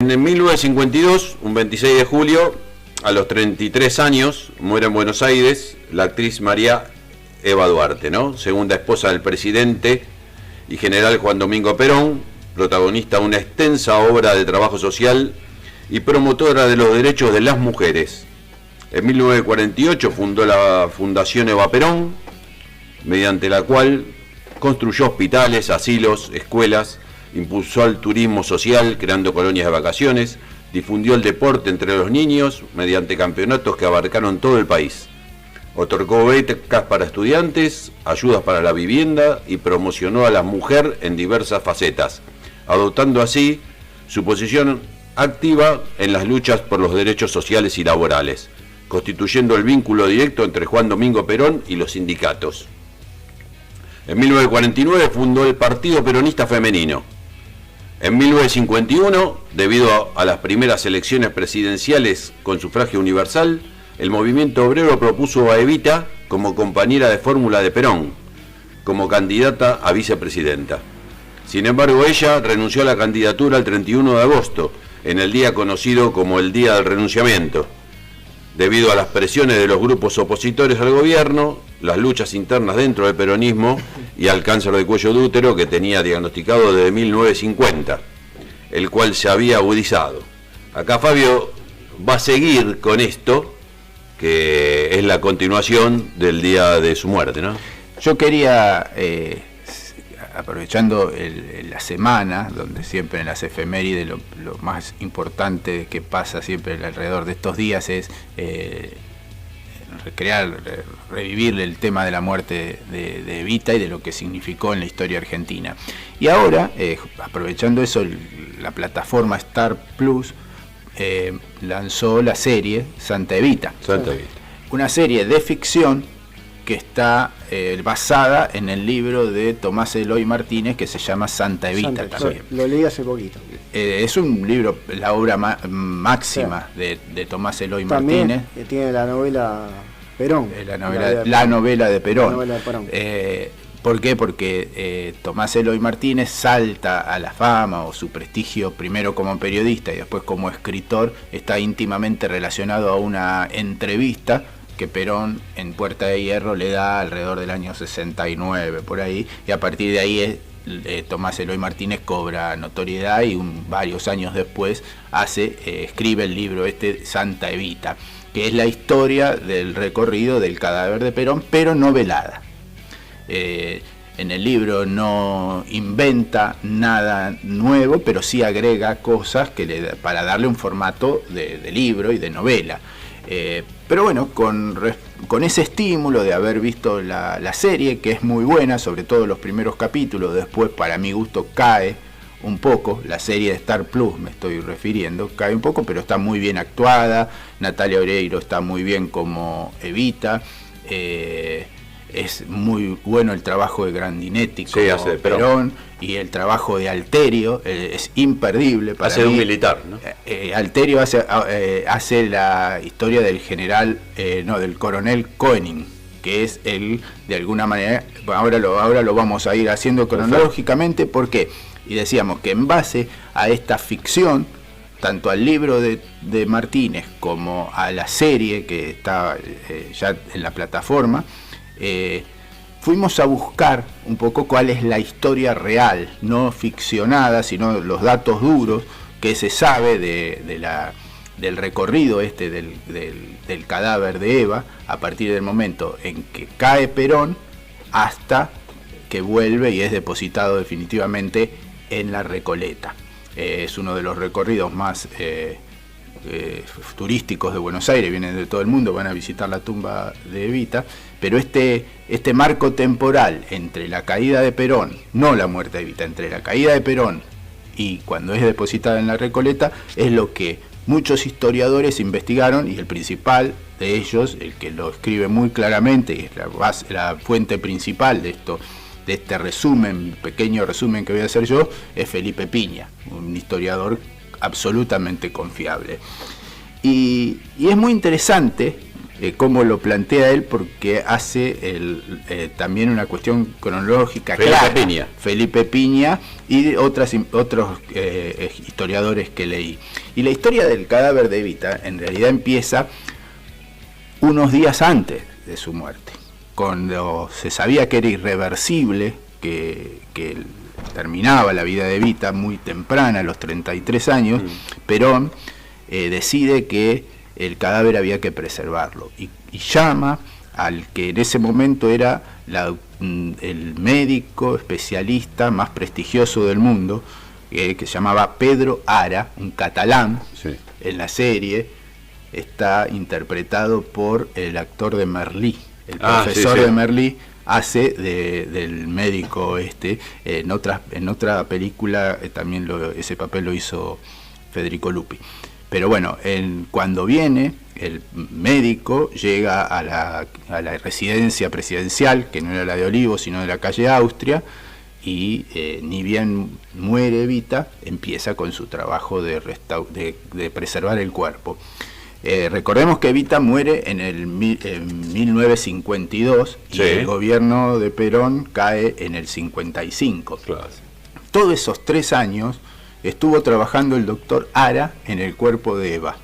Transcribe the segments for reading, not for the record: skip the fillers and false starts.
En 1952, un 26 de julio, a los 33 años, muere en Buenos Aires la actriz María Eva Duarte, ¿no? Segunda esposa del presidente y general Juan Domingo Perón, protagonista de una extensa obra de trabajo social y promotora de los derechos de las mujeres. En 1948 fundó la Fundación Eva Perón, mediante la cual construyó hospitales, asilos, escuelas, impulsó el turismo social creando colonias de vacaciones, difundió el deporte entre los niños mediante campeonatos que abarcaron todo el país. Otorgó becas para estudiantes, ayudas para la vivienda y promocionó a la mujer en diversas facetas, adoptando así su posición activa en las luchas por los derechos sociales y laborales, constituyendo el vínculo directo entre Juan Domingo Perón y los sindicatos. En 1949 fundó el Partido Peronista Femenino. En 1951, debido a las primeras elecciones presidenciales con sufragio universal, el movimiento obrero propuso a Evita como compañera de fórmula de Perón, como candidata a vicepresidenta. Sin embargo, ella renunció a la candidatura el 31 de agosto, en el día conocido como el Día del Renunciamiento, debido a las presiones de los grupos opositores al gobierno, las luchas internas dentro del peronismo y al cáncer de cuello de útero que tenía diagnosticado desde 1950, el cual se había agudizado. Acá Fabio va a seguir con esto, que es la continuación del día de su muerte, ¿no? Yo quería, aprovechando la semana, donde siempre en las efemérides lo más importante que pasa siempre alrededor de estos días es revivir el tema de la muerte de Evita y de lo que significó en la historia argentina. Y ahora, aprovechando eso, la plataforma Star Plus lanzó la serie Santa Evita. Santa Evita. Una serie de ficción que está basada en el libro de Tomás Eloy Martínez que se llama Santa Evita. También. Lo leí hace poquito. Es un libro, la obra máxima de Tomás Eloy también, Martínez. Que tiene la novela Perón. La novela de Perón. La novela de Perón. ¿Por qué? Porque Tomás Eloy Martínez salta a la fama, o su prestigio primero como periodista y después como escritor está íntimamente relacionado a una entrevista que Perón en Puerta de Hierro le da alrededor del año 69, por ahí, y a partir de ahí Tomás Eloy Martínez cobra notoriedad y varios años después escribe el libro Santa Evita, que es la historia del recorrido del cadáver de Perón, pero novelada. En el libro no inventa nada nuevo, pero sí agrega cosas para darle un formato de libro y de novela. Pero bueno, con ese estímulo de haber visto la serie, que es muy buena, sobre todo los primeros capítulos, después para mi gusto cae un poco, la serie de Star Plus me estoy refiriendo, cae un poco, pero está muy bien actuada, Natalia Oreiro está muy bien como Evita, es muy bueno el trabajo de Grandinetti como Perón, y el trabajo de Alterio es imperdible para mí. Un militar, ¿no? Alterio hace la historia del general, del coronel Koenig, que es de alguna manera, ahora lo vamos a ir haciendo cronológicamente, ¿por qué? Y decíamos que en base a esta ficción, tanto al libro de Martínez como a la serie que está ya en la plataforma, fuimos a buscar un poco cuál es la historia real, no ficcionada, sino los datos duros que se sabe del recorrido del cadáver de Eva a partir del momento en que cae Perón hasta que vuelve y es depositado definitivamente en la Recoleta. Es uno de los recorridos más turísticos de Buenos Aires, vienen de todo el mundo, van a visitar la tumba de Evita, pero este marco temporal entre la caída de Perón, no la muerte de Evita, entre la caída de Perón y cuando es depositada en la Recoleta, es lo que muchos historiadores investigaron, y el principal de ellos, el que lo escribe muy claramente, y es la fuente principal de este pequeño resumen que voy a hacer yo, es Felipe Piña, un historiador absolutamente confiable. Y es muy interesante cómo lo plantea él, porque hace también una cuestión cronológica clara. Felipe Piña y otros historiadores que leí. Y la historia del cadáver de Evita en realidad empieza unos días antes de su muerte, cuando se sabía que era irreversible, que terminaba la vida de Evita muy temprana, a los 33 años. Perón decide que el cadáver había que preservarlo y llama al que en ese momento era el médico especialista más prestigioso del mundo, que se llamaba Pedro Ara, un catalán. Sí. En la serie está interpretado por el actor de Merlí, el profesor de Merlí. Hace del médico en otra película también ese papel lo hizo Federico Lupi. Pero bueno, cuando viene el médico, llega a la residencia presidencial, que no era la de Olivos, sino de la calle Austria, y ni bien muere Evita, empieza con su trabajo de preservar el cuerpo. Recordemos que Evita muere en 1952 y el gobierno de Perón cae en el 55. Claro. Todos esos 3 años estuvo trabajando el doctor Ara en el cuerpo de Eva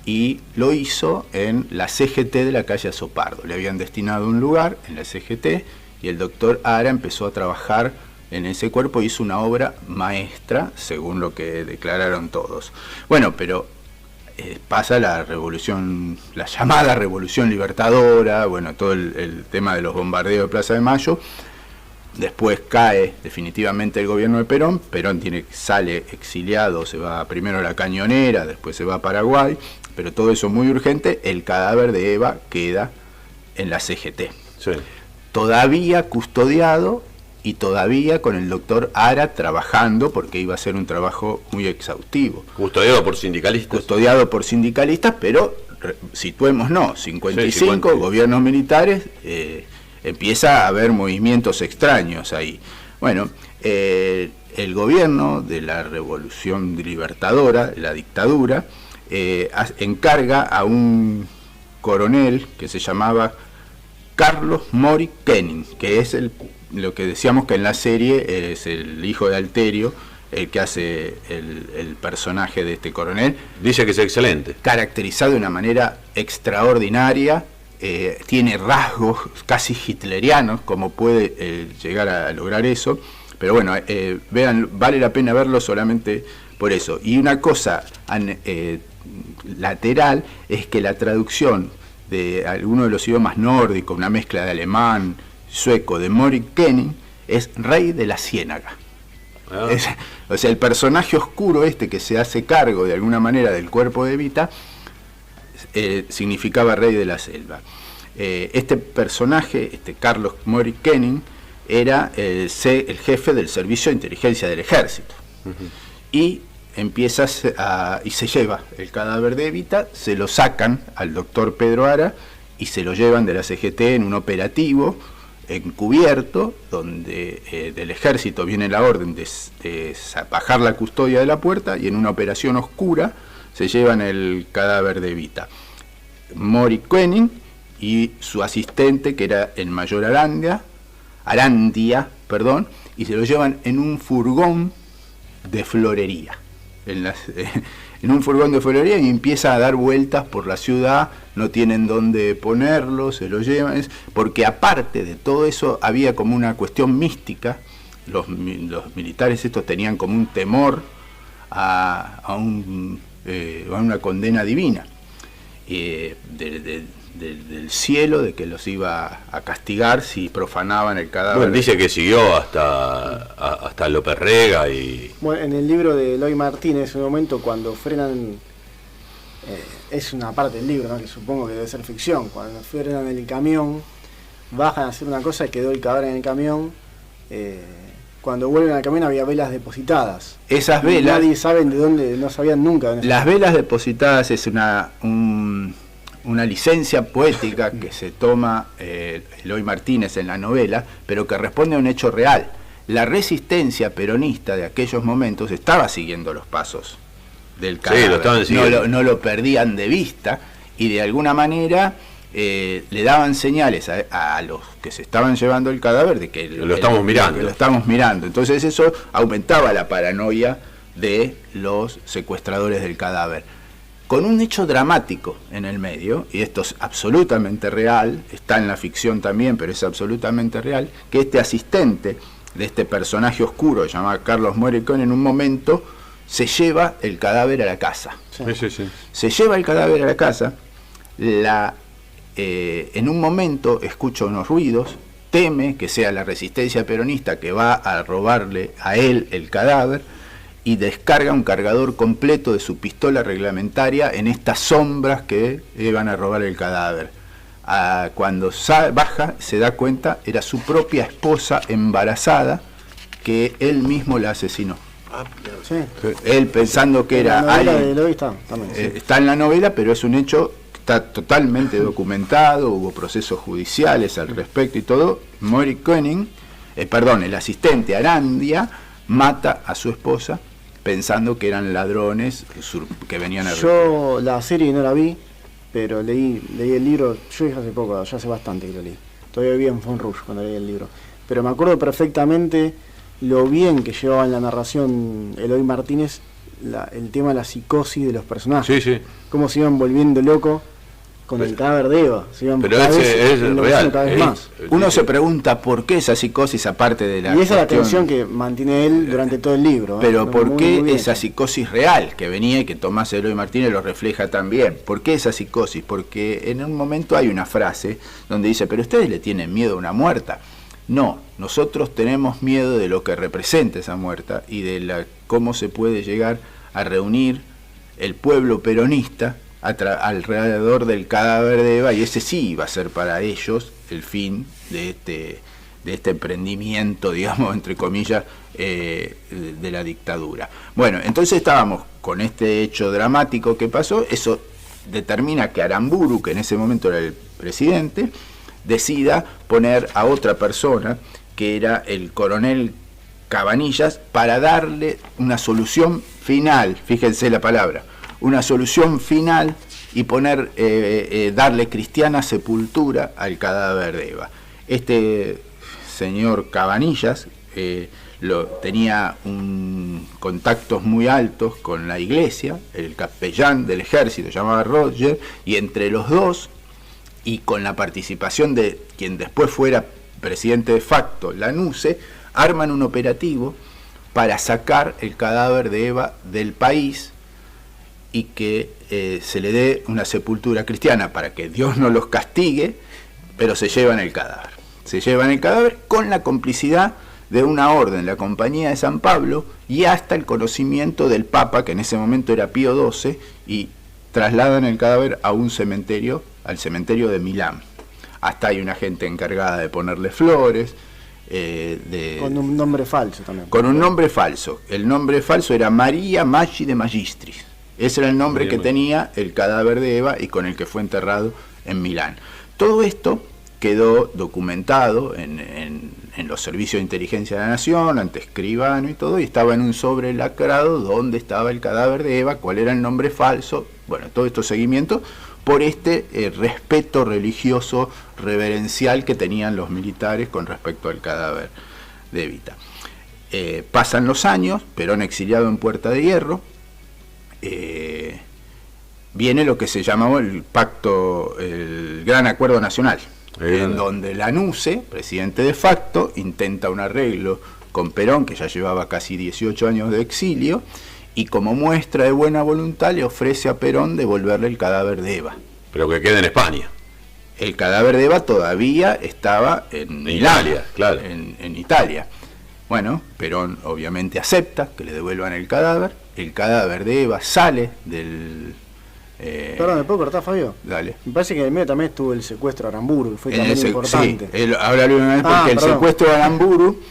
y lo hizo en la CGT de la calle Azopardo. Le habían destinado un lugar en la CGT y el doctor Ara empezó a trabajar en ese cuerpo, hizo una obra maestra, según lo que declararon todos. Bueno, pero pasa la revolución, la llamada revolución libertadora, bueno, todo el tema de los bombardeos de Plaza de Mayo. Después cae definitivamente el gobierno de Perón. Perón sale exiliado, se va primero a la Cañonera, después se va a Paraguay, pero todo eso muy urgente. El cadáver de Eva queda en la CGT. Sí. Todavía custodiado y todavía con el doctor Ara trabajando, porque iba a ser un trabajo muy exhaustivo. Custodiado por sindicalistas. Custodiado por sindicalistas, pero situémonos, 55, gobiernos militares, empieza a haber movimientos extraños ahí. Bueno, el gobierno de la Revolución Libertadora, la dictadura, encarga a un coronel que se llamaba Carlos Mori Kenning, que es lo que decíamos que en la serie es el hijo de Alterio, el que hace el personaje de este coronel. Dice que es excelente. Caracterizado de una manera extraordinaria, tiene rasgos casi hitlerianos, como puede llegar a lograr eso. Pero bueno, vean, vale la pena verlo solamente por eso. Y una cosa lateral es que la traducción de alguno de los idiomas nórdicos, una mezcla de alemán, sueco, de Mori Kenning, es Rey de la Ciénaga. O sea, el personaje oscuro que se hace cargo de alguna manera del cuerpo de Evita, significaba Rey de la Selva. Este personaje, Carlos Mori Kenning, era el jefe del Servicio de Inteligencia del Ejército. Y y se lleva el cadáver de Evita, se lo sacan al doctor Pedro Ara y se lo llevan de la CGT en un operativo encubierto, donde del ejército viene la orden de bajar la custodia de la puerta, y en una operación oscura se llevan el cadáver de Evita. Mori Kenning y su asistente, que era el mayor Arandia, y se lo llevan en un furgón de florería. En un furgón de florería, y empieza a dar vueltas por la ciudad, no tienen dónde ponerlo, se lo llevan, porque aparte de todo eso había como una cuestión mística. Los militares estos tenían como un temor a una condena divina del cielo, de que los iba a castigar si profanaban el cadáver. Bueno, dice que siguió hasta López Rega y... Bueno, en el libro de Eloy Martínez, en un momento cuando frenan, es una parte del libro, ¿no?, que supongo que debe ser ficción, cuando frenan el camión, bajan a hacer una cosa y quedó el cadáver en el camión. Cuando vuelven al camión había velas depositadas. Esas velas... Nadie sabe de dónde, no sabían nunca. Las velas depositadas es una licencia poética que se toma Eloy Martínez en la novela, pero que responde a un hecho real. La resistencia peronista de aquellos momentos estaba siguiendo los pasos del cadáver. Sí, lo estaban siguiendo. No lo perdían de vista, y de alguna manera le daban señales a los que se estaban llevando el cadáver de que lo estamos mirando. Que lo estamos mirando. Entonces eso aumentaba la paranoia de los secuestradores del cadáver. Con un hecho dramático en el medio, y esto es absolutamente real, está en la ficción también, pero es absolutamente real, que este asistente de este personaje oscuro llamado Carlos Morricone en un momento se lleva el cadáver a la casa. Sí, sí, sí. Se lleva el cadáver a la casa, en un momento escucha unos ruidos, teme que sea la resistencia peronista que va a robarle a él el cadáver, y descarga un cargador completo de su pistola reglamentaria en estas sombras que iban a robar el cadáver. Cuando baja, se da cuenta, era su propia esposa embarazada, que él mismo la asesinó. Sí. Él pensando que era la novela alguien, de Eloy está también, sí. está en la novela, pero es un hecho que está totalmente documentado, hubo procesos judiciales al respecto y todo. Morricone, el asistente Arandia, mata a su esposa pensando que eran ladrones que venían a... Yo la serie no la vi, pero leí el libro, yo dije hace poco, ya hace bastante que lo leí. Todavía vivía en Font Rouge cuando leí el libro. Pero me acuerdo perfectamente lo bien que llevaba en la narración Eloy Martínez el tema de la psicosis de los personajes. Sí, sí. Cómo se iban volviendo locos con el cadáver de Eva. Se iban Pero cada ese vez es enloqueciendo real. cada vez más. Uno se pregunta por qué esa psicosis, aparte de la... Y esa es la cuestión, tensión que mantiene él durante todo el libro. pero ¿por Muy qué bien. esa psicosis real que venía y que Tomás Eloy Martínez lo refleja también? ¿Por qué esa psicosis? Porque en un momento hay una frase donde dice, pero ustedes le tienen miedo a una muerta. No, nosotros tenemos miedo de lo que representa esa muerta y de cómo se puede llegar a reunir el pueblo peronista alrededor del cadáver de Eva, y ese sí iba a ser para ellos el fin de este emprendimiento, digamos, entre comillas, de la dictadura. Bueno, entonces estábamos con este hecho dramático que pasó, eso determina que Aramburu, que en ese momento era el presidente, decida poner a otra persona, que era el coronel Cabanillas, para darle una solución final, fíjense la palabra, una solución final, y darle cristiana sepultura al cadáver de Eva. Este señor Cabanillas tenía contactos muy altos con la iglesia, el capellán del ejército llamaba Roger, y entre los dos, y con la participación de quien después fuera presidente de facto, Lanusse, arman un operativo para sacar el cadáver de Eva del país y que se le dé una sepultura cristiana para que Dios no los castigue, pero se llevan el cadáver. Se llevan el cadáver con la complicidad de una orden, la Compañía de San Pablo, y hasta el conocimiento del Papa, que en ese momento era Pío XII, y trasladan el cadáver a un cementerio, al cementerio de Milán. Hasta hay una gente encargada de ponerle flores. Con un nombre falso también. Con un nombre falso. El nombre falso era María Maggi de Magistris. Ese era el nombre que tenía el cadáver de Eva y con el que fue enterrado en Milán. Todo esto quedó documentado en los servicios de inteligencia de la Nación, ante escribano y todo, y estaba en un sobre lacrado donde estaba el cadáver de Eva, cuál era el nombre falso, bueno, todo estos seguimientos, por este respeto religioso reverencial que tenían los militares con respecto al cadáver de Evita. Pasan los años, Perón exiliado en Puerta de Hierro, viene lo que se llamó el pacto, el Gran Acuerdo Nacional, en donde Lanusse, presidente de facto, intenta un arreglo con Perón, que ya llevaba casi 18 años de exilio, y como muestra de buena voluntad le ofrece a Perón devolverle el cadáver de Eva. Pero que quede en España. El cadáver de Eva todavía estaba en Italia, claro. En Italia. Bueno, Perón obviamente acepta que le devuelvan el cadáver de Eva sale del... Perdón, ¿me puedo cortar, Fabio? Dale. Me parece que en el medio también estuvo el secuestro de Aramburu, que fue también importante. Sí, háblale una vez porque el secuestro de Aramburu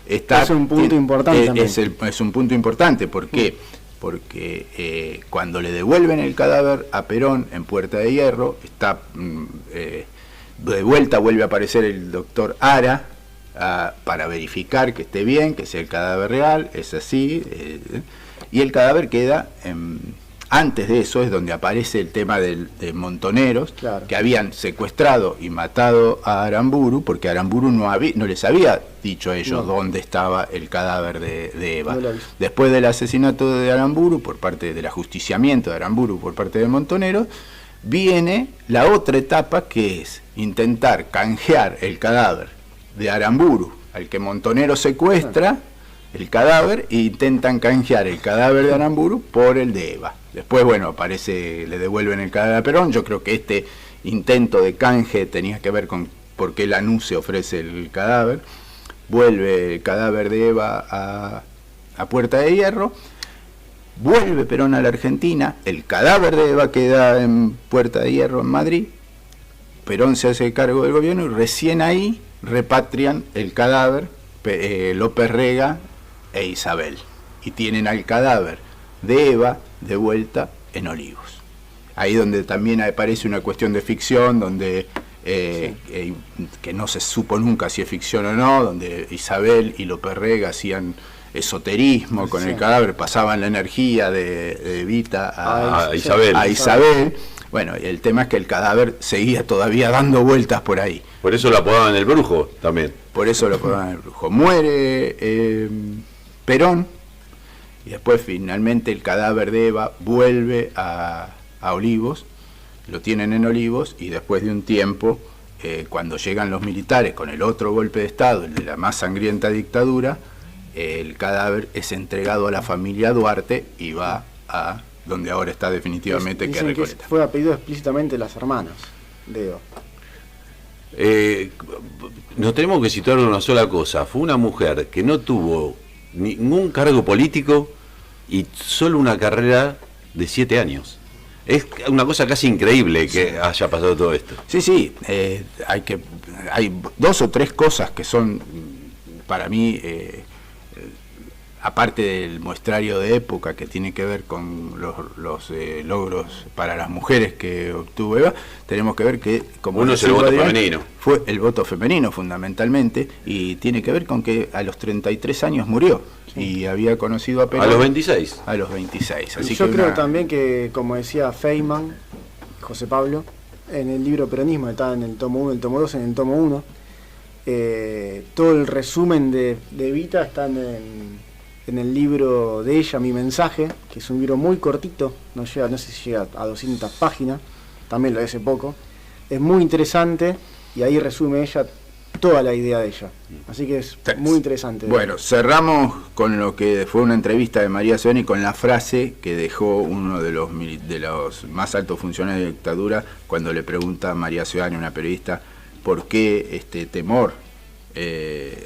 es un punto importante también. Es un punto importante, ¿por qué? Porque cuando le devuelven el cadáver a Perón en Puerta de Hierro, está de vuelta, vuelve a aparecer el doctor Ara para verificar que esté bien, que sea el cadáver real, es así, y el cadáver queda Antes de eso es donde aparece el tema de Montoneros, claro, que habían secuestrado y matado a Aramburu, porque Aramburu no les había dicho a ellos dónde estaba el cadáver de Eva. No. Después del asesinato de Aramburu, por parte del ajusticiamiento de Aramburu por parte de Montoneros, viene la otra etapa, que es intentar canjear el cadáver de Aramburu, al que Montoneros secuestra el cadáver, e intentan canjear el cadáver de Aramburu por el de Eva. Después, bueno, le devuelven el cadáver a Perón. Yo creo que este intento de canje tenía que ver con por qué Lanús se ofrece el cadáver. Vuelve el cadáver de Eva a Puerta de Hierro. Vuelve Perón a la Argentina. El cadáver de Eva queda en Puerta de Hierro, en Madrid. Perón se hace cargo del gobierno y recién ahí repatrian el cadáver López Rega e Isabel. Y tienen al cadáver de Eva de vuelta en Olivos. Ahí donde también aparece una cuestión de ficción, donde que no se supo nunca si es ficción o no, donde Isabel y López Rega hacían esoterismo con el cadáver, pasaban la energía de Evita a Isabel. Bueno, el tema es que el cadáver seguía todavía dando vueltas por ahí. Por eso lo apodaban el Brujo también. Por eso lo apodaban el Brujo. Muere Perón, y después finalmente el cadáver de Eva vuelve a Olivos, lo tienen en Olivos, y después de un tiempo, cuando llegan los militares con el otro golpe de Estado, el de la más sangrienta dictadura, el cadáver es entregado a la familia Duarte y va a donde ahora está definitivamente, que Recoleta. Fue apellido explícitamente las hermanas de Eva. Nos tenemos que situar en una sola cosa. Fue una mujer que no tuvo ningún cargo político y solo una carrera de 7 años. Es una cosa casi increíble que haya pasado todo esto. Sí, hay 2 o 3 cosas que son, para mí, aparte del muestrario de época que tiene que ver con los logros para las mujeres que obtuvo Eva, tenemos que ver que, como uno es el voto femenino. Fue el voto femenino fundamentalmente, y tiene que ver con que a los 33 años murió, y había conocido a Perón a los 26. A los 26. Así yo creo también que, como decía Feynman, José Pablo, en el libro Peronismo, está en el tomo 1, el tomo 2, en el tomo 1, todo el resumen de Evita está en el libro de ella, Mi Mensaje, que es un libro muy cortito, no sé si llega a 200 páginas, también lo hace poco. Es muy interesante y ahí resume ella toda la idea de ella. Así que es muy interesante. Bueno, cerramos con lo que fue una entrevista de María Sevani, con la frase que dejó uno de los más altos funcionarios de dictadura cuando le pregunta a María Sevani, una periodista, por qué este temor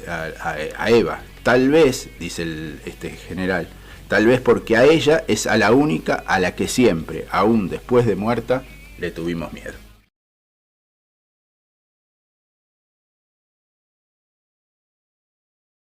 a Eva. Tal vez, dice este general, tal vez porque a ella es a la única a la que siempre, aún después de muerta, le tuvimos miedo.